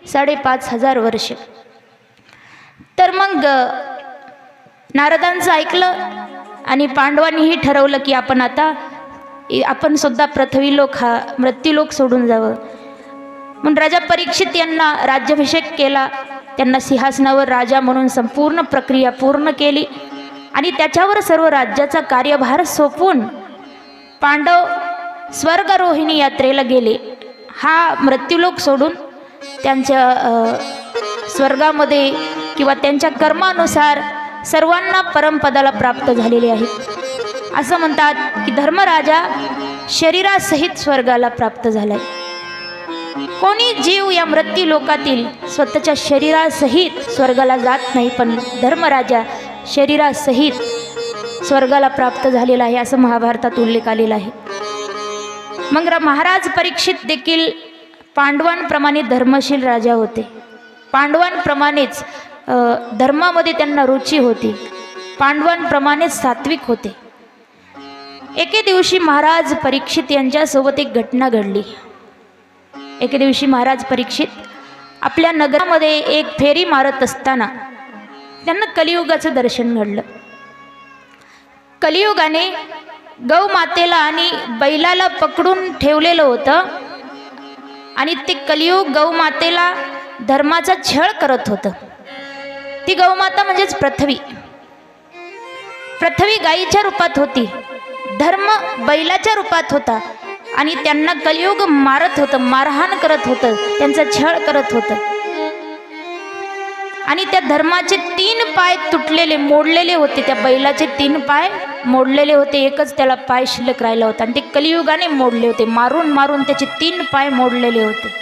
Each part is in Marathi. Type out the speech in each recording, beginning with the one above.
5,500 वर्ष. तर मग नारदांचं ऐकलं आणि पांडवांनीही ठरवलं की आपण सुद्धा पृथ्वीलोक हा मृत्यूलोक सोडून जावं. म्हणून राजा परीक्षित यांना राज्याभिषेक केला. त्यांना सिंहासनावर राजा म्हणून संपूर्ण प्रक्रिया पूर्ण केली आणि त्याच्यावर सर्व राज्याचा कार्यभार सोपवून पांडव स्वर्गारोहिणी यात्रेला गेले. हा मृत्यूलोक सोडून त्यांच्या स्वर्गामध्ये किंवा त्यांच्या कर्मानुसार सर्वांना परमपदाला प्राप्त झालेले आहेत. असं म्हणतात की धर्मराजा शरीरासहित स्वर्गाला प्राप्त झालाय. कोणी जीव या मृत्यू लोकातील स्वतःच्या शरीरासहित स्वर्गाला जात नाही, पण धर्मराजा शरीरासहित स्वर्गाला प्राप्त झालेला आहे असं महाभारतात उल्लेख आलेला आहे. मग महाराज परीक्षित देखील पांडवांप्रमाणे धर्मशील राजा होते. पांडवांप्रमाणेच धर्मामध्ये त्यांना रुची होती. पांडवांप्रमाणेच सात्विक होते. एके दिवशी महाराज परीक्षित यांच्यासोबत एक घटना घडली. एके दिवशी महाराज परीक्षित आपल्या नगरामध्ये एक फेरी मारत असताना त्यांना कलियुगाचं दर्शन घडलं. कलियुगाने गौमातेला आणि बैलाला पकडून ठेवलेलं होतं आणि ते कलियुग गौमातेला धर्माचा छळ करत होतं. ती गौमाता म्हणजेच पृथ्वी. पृथ्वी गायीच्या रूपात होती, धर्म बैलाच्या रूपात होता आणि त्यांना कलियुग मारत होतं, मारहाण करत होतं, त्यांचा छळ करत होतं. आणि त्या धर्माचे 3 पाय तुटलेले मोडलेले होते. त्या बैलाचे 3 पाय मोडलेले होते, एकच त्याला पाय शिल्लक राहिला होता आणि ते कलियुगाने मोडले होते. मारून मारून त्याचे 3 पाय मोडलेले होते.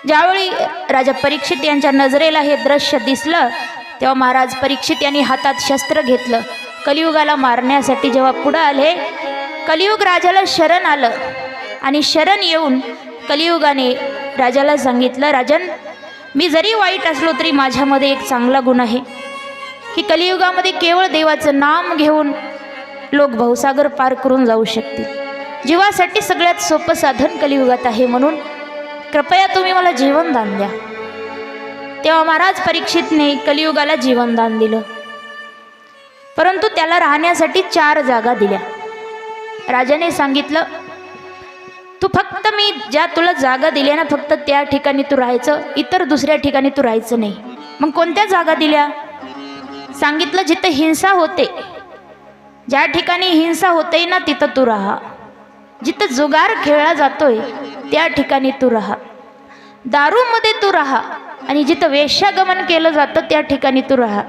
ज्यावेळी राजा परीक्षित यांच्या नजरेला हे दृश्य दिसलं तेव्हा महाराज परीक्षित यांनी हातात शस्त्र घेतलं. कलियुगाला मारण्यासाठी जेव्हा पुढं आले, कलियुग राजाला शरण आलं आणि शरण येऊन कलियुगाने राजाला सांगितलं, राजन, मी जरी वाईट असलो तरी माझ्यामध्ये एक चांगला गुण आहे की कलियुगामध्ये केवळ देवाचं नाम घेऊन लोक भवसागर पार करून जाऊ शकतील. जीवासाठी सगळ्यात सोपं साधन कलियुगात आहे, म्हणून कृपया तुम्ही मला जीवनदान द्या. तेव्हा महाराज परीक्षितने कलियुगाला जीवनदान दिलं, परंतु त्याला राहण्यासाठी 4 जागा दिल्या. राजाने सांगितलं, तू फक्त मी ज्या तुला जागा दिल्या ना, फक्त त्या ठिकाणी तू राहायचं, इतर दुसऱ्या ठिकाणी तू राहायचं नाही. मग कोणत्या जागा दिल्या? सांगितलं, जिथं हिंसा होते, ज्या ठिकाणी हिंसा होते ना तिथं तू राहा. जिथं जुगार खेळला जातोय त्या ठिकाणी तू राहा. दारूमध्ये तू राहा आणि जिथं वेश्यागमन केलं जातं त्या ठिकाणी तू राहा.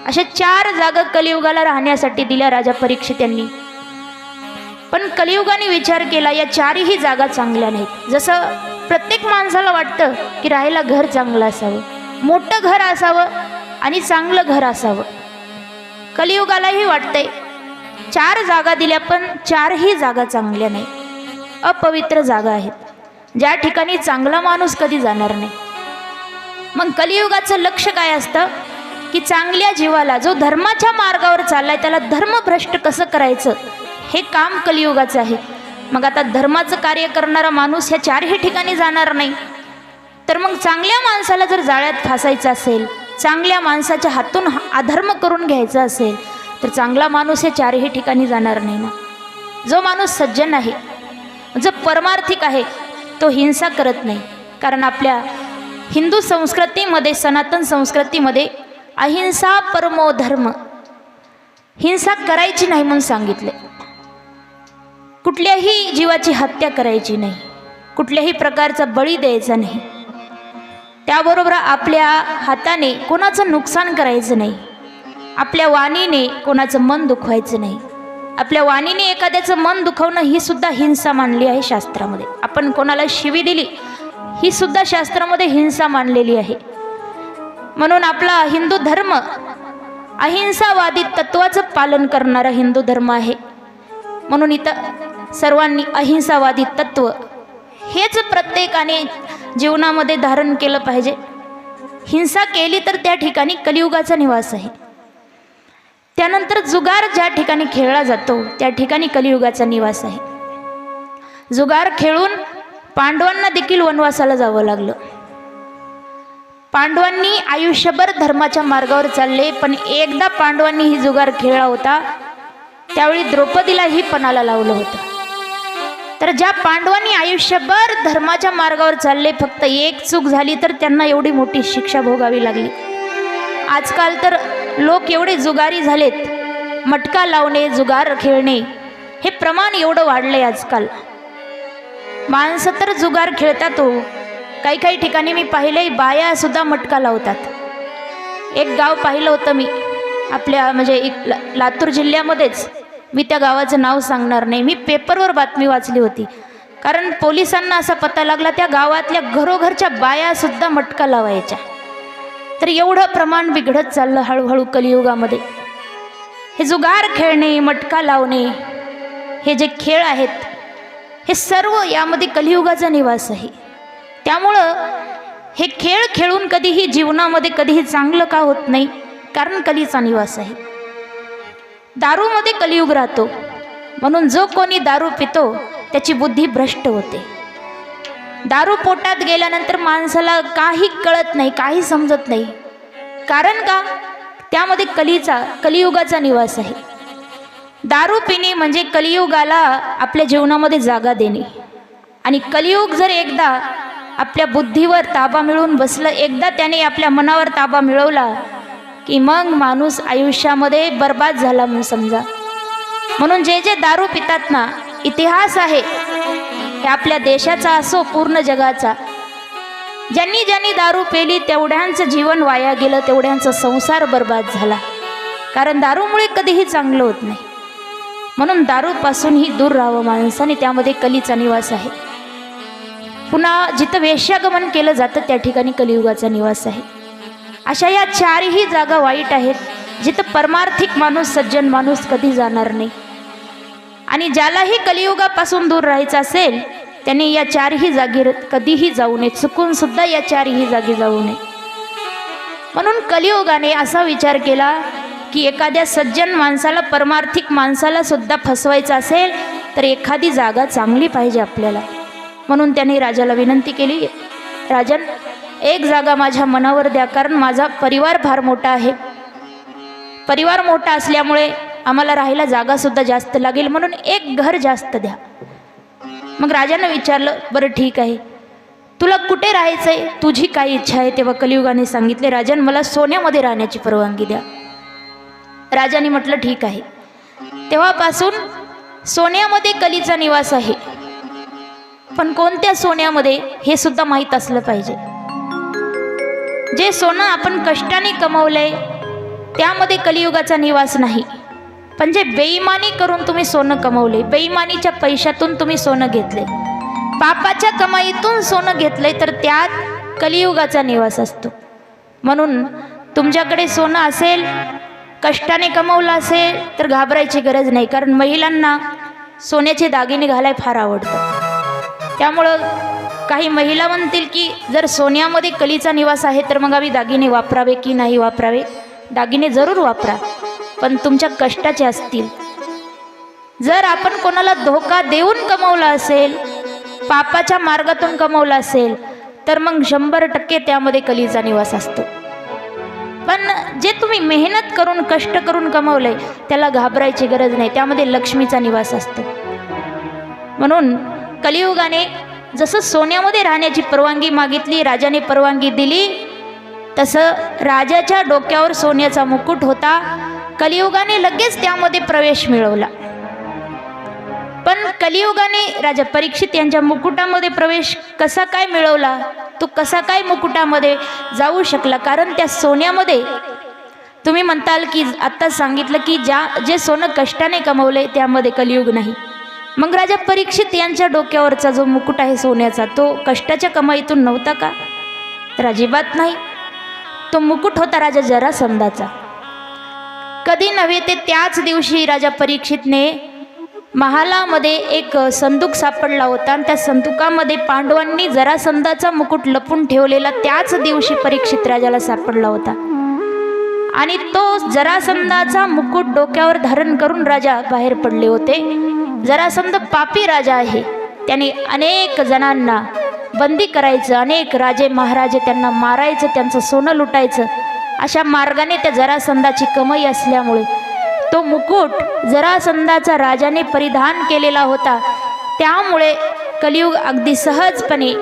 अशा 4 जागा कलियुगाला राहण्यासाठी दिल्या राजा परीक्षित यांनी. पण कलियुगाने विचार केला, या 4ही जागा चांगल्या नाहीत. जसं प्रत्येक माणसाला वाटतं की राहायला घर चांगलं असावं, मोठं घर असावं आणि चांगलं घर असावं, कलियुगालाही वाटतंय. 4 जागा दिल्या पण 4ही जागा चांगल्या नाही, अपवित्र जागा आहेत, ज्या ठिकाणी चांगला माणूस कधी जाणार नाही. मग कलियुगाचं लक्ष काय असतं की चांगल्या जीवाला, जो धर्माच्या मार्गावर चाललाय, त्याला धर्मभ्रष्ट कसं करायचं हे काम कलियुगाचं आहे. मग आता धर्माचं कार्य करणारा माणूस ह्या 4ही ठिकाणी जाणार नाही, तर मग चांगल्या माणसाला जर जाळ्यात फासायचं असेल, चांगल्या माणसाच्या हातून अधर्म करून घ्यायचं असेल, तर चांगला माणूस हे 4ही ठिकाणी जाणार नाही ना. जो माणूस सज्जन आहे, जो परमार्थिक आहे, तो हिंसा करत नाही. कारण आपल्या हिंदू संस्कृतीमध्ये, सनातन संस्कृतीमध्ये अहिंसा परमो धर्म, हिंसा करायची नाही म्हणून सांगितले. कुठल्याही जीवाची हत्या करायची नाही, कुठल्याही प्रकारचा बळी द्यायचा नाही, त्याबरोबर आपल्या हाताने कोणाचं नुकसान करायचं नाही, आपल्या वाणीने कोणाचं मन दुखवायचं नाही. आपल्या वाणीने एखाद्याचं मन दुखवणं ही सुद्धा हिंसा मानली आहे शास्त्रामध्ये. आपण कोणाला शिवी दिली ही सुद्धा शास्त्रामध्ये हिंसा मानलेली आहे. म्हणून आपला हिंदू धर्म अहिंसावादी तत्वाचं पालन करणारा हिंदू धर्म आहे. म्हणून इथं सर्वांनी अहिंसावादी तत्व हेच प्रत्येकाने जीवनामध्ये धारण केलं पाहिजे. हिंसा केली तर त्या ठिकाणी कलियुगाचा निवास आहे. त्यानंतर जुगार ज्या ठिकाणी खेळला जातो त्या ठिकाणी कलियुगाचा निवास आहे. जुगार खेळून पांडवांना देखील वनवासाला जावं लागलं. पांडवांनी आयुष्यभर धर्माच्या मार्गावर चालले, पण एकदा पांडवांनी ही जुगार खेळला होता, त्यावेळी द्रौपदीलाही पणाला लावलं होतं. तर ज्या पांडवांनी आयुष्यभर धर्माच्या मार्गावर चालले, फक्त एक चूक झाली तर त्यांना एवढी मोठी शिक्षा भोगावी लागली. आजकाल तर लोक एवढे जुगारी झालेत, मटका लावणे, जुगार खेळणे हे प्रमाण एवढं वाढलंय. आजकाल माणसं तर जुगार खेळतात हो. काही काही ठिकाणी मी पाहिलंय, बाया सुद्धा मटका लावतात. एक गाव पाहिलं होतं मी, आपल्या म्हणजे लातूर जिल्ह्यामध्येच. मी त्या गावाचं नाव सांगणार नाही. मी पेपरवर बातमी वाचली होती, कारण पोलिसांना असा पत्ता लागला त्या गावातल्या घरोघरच्या बाया सुद्धा मटका लावायच्या. तर एवढं प्रमाण बिघडत चाललं हळूहळू कलियुगामध्ये. हे जुगार खेळणे, मटका लावणे, हे जे खेळ आहेत, हे सर्व यामध्ये कलियुगाचा निवास आहे. त्यामुळं हे खेळ खेळून कधीही जीवनामध्ये कधीही चांगलं का होत नाही, कारण कलीचा निवास आहे. दारूमध्ये कलियुग राहतो, म्हणून जो कोणी दारू पितो त्याची बुद्धी भ्रष्ट होते. दारू पोटात गेल्यानंतर माणसाला काही कळत नाही, काही समजत नाही. कारण का? त्यामध्ये कलियुगाचा निवास आहे. दारू पिणे म्हणजे कलियुगाला आपल्या जीवनामध्ये जागा देणे. आणि कलियुग जर एकदा आपल्या बुद्धीवर ताबा मिळवून बसलं, एकदा त्याने आपल्या मनावर ताबा मिळवला की मग माणूस आयुष्यामध्ये बर्बाद झाला म्हणून समजा. म्हणून जे जे दारू पितात ना, इतिहास आहे हे आपल्या देशाचा असो पूर्ण जगाचा, ज्यांनी ज्यांनी दारू पेली तेवढ्यांचं जीवन वाया गेलं, तेवढ्यांचा संसार बर्बाद झाला. कारण दारूमुळे कधीही चांगलं होत नाही. म्हणून दारूपासूनही दूर राहावं माणसाने, त्यामध्ये कलीचा निवास आहे. पुन्हा जिथं वेश्यागमन केलं जातं त्या ठिकाणी कलियुगाचा निवास आहे. अशा या चारही जागा वाईट आहेत, जिथं परमार्थिक माणूस, सज्जन माणूस कधी जाणार नाही. आणि ज्यालाही कलियुगापासून दूर राहायचं असेल त्यांनी या चारही जागी कधीही जाऊ नये, चुकून सुद्धा या चारही जागी जाऊ नये. म्हणून कलियुगाने असा विचार केला की एखाद्या सज्जन माणसाला, परमार्थिक माणसाला सुद्धा फसवायचं असेल तर एखादी जागा चांगली पाहिजे आपल्याला. म्हणून त्याने राजाला विनंती केली, राजन एक जागा माझ्या मनावर द्या, कारण माझा परिवार फार मोठा आहे. परिवार मोठा असल्यामुळे आम्हाला राहायला जागासुद्धा जास्त लागेल, म्हणून एक घर जास्त द्या. मग राजानं विचारलं, बरं ठीक आहे, तुला कुठे राहायचं आहे, तुझी काय इच्छा आहे? तेव्हा कलियुगाने सांगितले, राजन मला सोन्यामध्ये राहण्याची परवानगी द्या. राजाने म्हटलं ठीक आहे. तेव्हापासून सोन्यामध्ये कलीचा निवास आहे. पण कोणत्या सोन्यामध्ये हे सुद्धा माहीत असलं पाहिजे. जे सोनं आपण कष्टाने कमवलंय त्यामध्ये कलियुगाचा निवास नाही. पण जे बेईमानी करून तुम्ही सोनं कमवले, बेईमानीच्या पैशातून तुम्ही सोनं घेतले, पापाच्या कमाईतून सोनं घेतलंय, तर त्यात कलियुगाचा निवास असतो. म्हणून तुमच्याकडे सोनं असेल, कष्टाने कमवलं असेल तर घाबरायची गरज नाही, कारण महिलांना सोन्याचे दागिने घालाय फार आवडतं. त्यामुळं काही महिला म्हणतील की जर सोन्यामध्ये कलीचा निवास आहे तर मग आम्ही दागिने वापरावे की नाही वापरावे? दागिने जरूर वापरा, पण तुमच्या कष्टाचे असतील. जर आपण कोणाला धोका देऊन कमवला असेल, पापाच्या मार्गातून कमवला असेल, तर मग 100% त्यामध्ये कलीचा निवास असतो. पण जे तुम्ही मेहनत करून, कष्ट करून कमवलंय त्याला घाबरायची गरज नाही, त्यामध्ये लक्ष्मीचा निवास असतो. म्हणून कलियुगाने जसं सोन्यामध्ये राहण्याची परवानगी मागितली, राजाने परवानगी दिली, तसं राजाच्या डोक्यावर सोन्याचा मुकुट होता. कलियुगाने लगेच त्यामध्ये प्रवेश मिळवला. पण कलियुगाने राजा परीक्षित यांच्या मुकुटामध्ये प्रवेश कसा काय मिळवला? तो कसा काय मुकुटामध्ये जाऊ शकला? कारण त्या सोन्यामध्ये तुम्ही म्हणताल की आत्ता सांगितलं की जे सोनं कष्टाने कमवले त्यामध्ये कलियुग नाही. मग राजा परीक्षित यांच्या डोक्यावरचा जो मुकुट आहे सोन्याचा, तो कष्टाच्या कमाईतून नव्हता का? तर अजिबात नाही. तो मुकुट होता राजा जरासंधाचा. कधी नव्हे ते त्याच दिवशी राजा परीक्षितने महालामध्ये एक संदूक सापडला होता, आणि त्या संदुकामध्ये पांडवांनी जरासंधाचा मुकुट लपून ठेवलेला त्याच दिवशी परीक्षित राजाला सापडला होता. आणि तो जरासंधाचा मुकुट डोक्यावर धारण करून राजा बाहेर पडले होते. जरासंध पापी राजा आहे. त्याने अनेक जणांना बंदी करायचं, अनेक राजे महाराजे त्यांना मारायचं, त्यांचं सोनं लुटायचं. अशा मार्गाने त्या जरासंधाची कमाई असल्यामुळे तो मुकुट जरासंधाचा राजाने परिधान केलेला होता. त्यामुळे कलियुग अगदी सहजपणे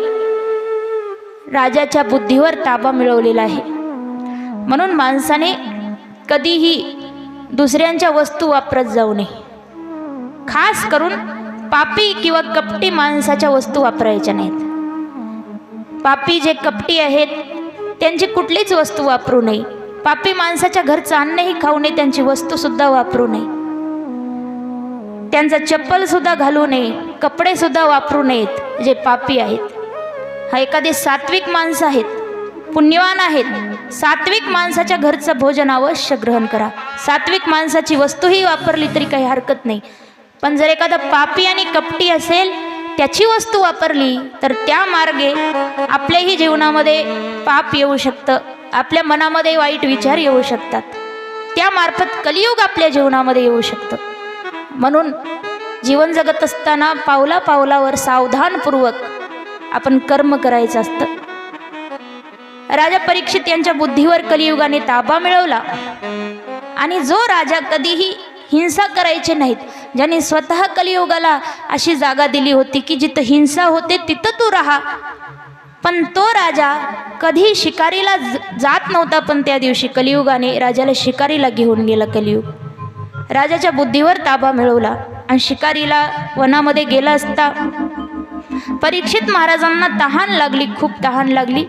राजाच्या बुद्धीवर ताबा मिळवलेला आहे. म्हणून माणसाने कधीही दुसऱ्यांच्या वस्तू वापरत जाऊ नये. खास करून पापी किंवा कपटी माणसाच्या वस्तू वापरायच्या नाहीत. पापी जे कपटी आहेत त्यांची कुठलीच वस्तू वापरू नये. पापी माणसाच्या घरचं अन्नही खाऊ नये, त्यांची वस्तूसुद्धा वापरू नये. त्यांचं चप्पलसुद्धा घालू नये, कपडेसुद्धा वापरू नयेत जे पापी आहेत. हा एखादे सात्विक माणसं आहेत, पुण्यवान आहेत, सात्विक माणसाच्या घरचं भोजन अवश्य ग्रहण करा. सात्विक माणसाची वस्तूही वापरली तरी काही हरकत नाही. पण जर एखादा पापी आणि कपटी असेल, त्याची वस्तू वापरली तर त्या मार्गे आपल्याही जीवनामध्ये पाप येऊ शकतं, आपल्या मनामध्ये वाईट विचार येऊ शकतात. त्यामार्फत कलियुग आपल्या जीवनामध्ये येऊ शकतं. म्हणून जीवन जगत असताना पावला पावलावर सावधानपूर्वक आपण कर्म करायचं असतं. राजा परीक्षित यांच्या बुद्धीवर कलियुगाने ताबा मिळवला. आणि जो राजा कधीही हिंसा करायचे नाहीत, ज्याने स्वतः कलियुगाला अशी जागा दिली होती की जिथं हिंसा होते तिथं तू राहा, पण तो राजा कधी शिकारीला जात नव्हता. पण त्या दिवशी कलियुगाने राजाला शिकारीला घेऊन गेला. कलियुग राजाच्या बुद्धीवर ताबा मिळवला आणि शिकारीला वनामध्ये गेला असता परीक्षित महाराजांना तहान लागली, खूप तहान लागली.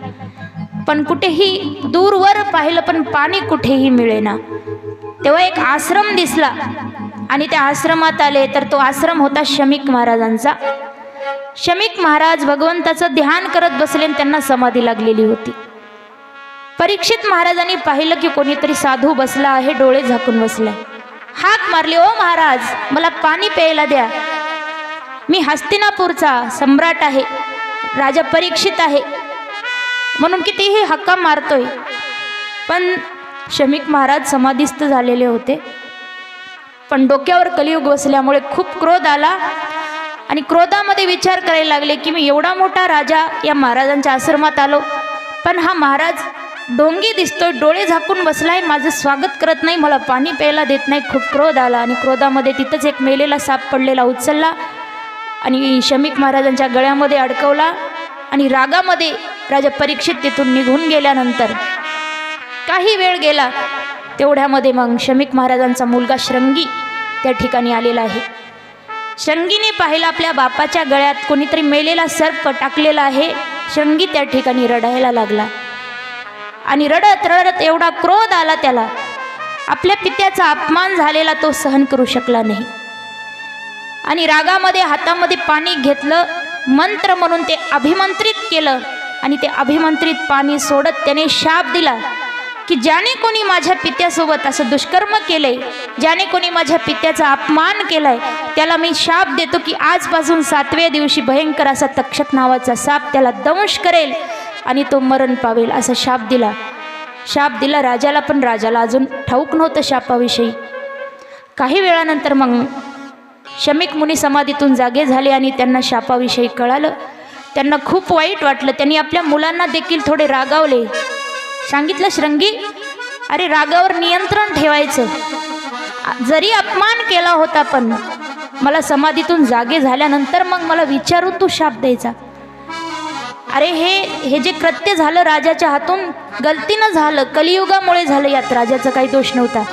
पण कुठेही दूरवर पाहिलं पण पाणी कुठेही मिळेना. तेव्हा एक आश्रम दिसला आणि त्या आश्रमात आले तर तो आश्रम होता शमीक महाराजांचा. शमीक महाराज भगवंताचं ध्यान करत बसले आणि त्यांना समाधी लागलेली होती. परीक्षित महाराजांनी पाहिलं की कोणीतरी साधू बसला आहे, डोळे झाकून बसलाय. हाक मारली, ओ महाराज मला पाणी प्यायला द्या, मी हस्तिनापूरचा सम्राट आहे, राजा परीक्षित आहे म्हणून कितीही हक्का मारतोय. पण शमीक महाराज समाधीस्थ झालेले होते. पण डोक्यावर कलियुग बसल्यामुळे खूप क्रोध आला आणि क्रोधामध्ये विचार करायला लागले की मी एवढा मोठा राजा या महाराजांच्या आश्रमात आलो, पण हा महाराज डोंगी दिसतोय, डोळे झाकून बसलाय, माझं स्वागत करत नाही, मला पाणी प्यायला देत नाही. खूप क्रोध आला आणि क्रोधामध्ये तिथंच एक मेलेला साप पडलेला उचलला आणि शमीक महाराजांच्या गळ्यामध्ये अडकवला. आणि रागामध्ये राजा परीक्षित तिथून निघून गेल्यानंतर काही वेळ गेला, तेवढ्यामध्ये मग शमीक महाराजांचा मुलगा श्रंगी त्या ठिकाणी आलेला आहे. श्रंगीने पाहिलं आपल्या बापाच्या गळ्यात कोणीतरी मेलेला सर्प टाकलेला आहे. श्रंगी त्या ठिकाणी रडायला लागला आणि रडत रडत एवढा क्रोध आला त्याला, आपल्या पित्याचा अपमान झालेला तो सहन करू शकला नाही आणि रागामध्ये हातामध्ये पाणी घेतलं, मंत्र म्हणून ते अभिमंत्रित केलं आणि ते अभिमंत्रित पाणी सोडत त्याने शाप दिला की ज्याने कोणी माझ्या पित्यासोबत असं दुष्कर्म केलंय, ज्याने कोणी माझ्या पित्याचा अपमान केलाय, त्याला मी शाप देतो की आजपासून 7व्या दिवशी भयंकर असा तक्षक नावाचा साप त्याला दंश करेल आणि तो मरण पावेल, असा शाप दिला. शाप दिला राजाला, पण राजाला अजून ठाऊक नव्हतं शापाविषयी. काही वेळानंतर मग शमीक मुनी समाधीतून जागे झाले आणि त्यांना शापाविषयी कळालं. त्यांना खूप वाईट वाटलं. त्यांनी आपल्या मुलांना देखील थोडे रागावले. सांगितलं, श्रंगी अरे रागावर नियंत्रण ठेवायचं, जरी अपमान केला होता पण मला समाधीतून जागे झाल्यानंतर मग मला विचारून तू शाप द्यायचा. अरे हे जे कृत्य झालं राजाच्या हातून गलतीनं झालं, कलियुगामुळे झालं, यात राजाचा काही दोष नव्हता.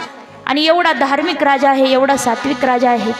आणि एवढा धार्मिक राजा आहे, एवढा सात्विक राजा आहे.